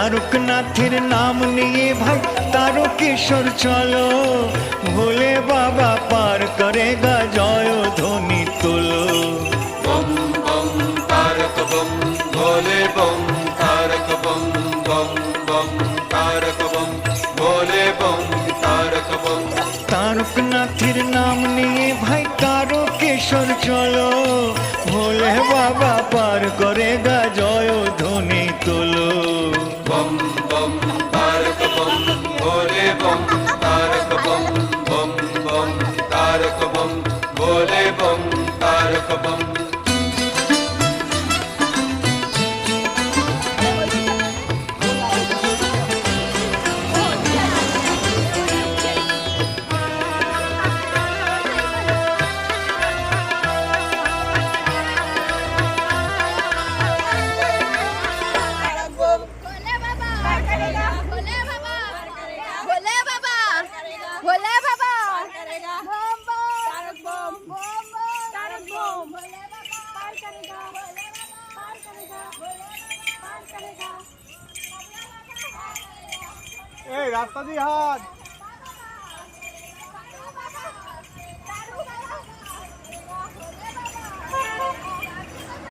তারকনাথের নাম নিয়ে ভাই তারকেশ্বর চলো, ভোলে বাবা পার করেগা জয় ধ্বনি তোলো। বম বম তারক বম ভোলে বম তারক বম বম বম তারক বম ভোলে বম তারক বম। তারকনাথের নাম নিয়ে ভাই তারকেশ্বর চলো, ভোলে বাবা পার করেগা জয় ধ্বনি তোলো। বম বম তারক বম ভোলে বম তারক বম বম বম তারক বম ভোলে বম তারক বম। এই রাস্তা দিয়ে হাট।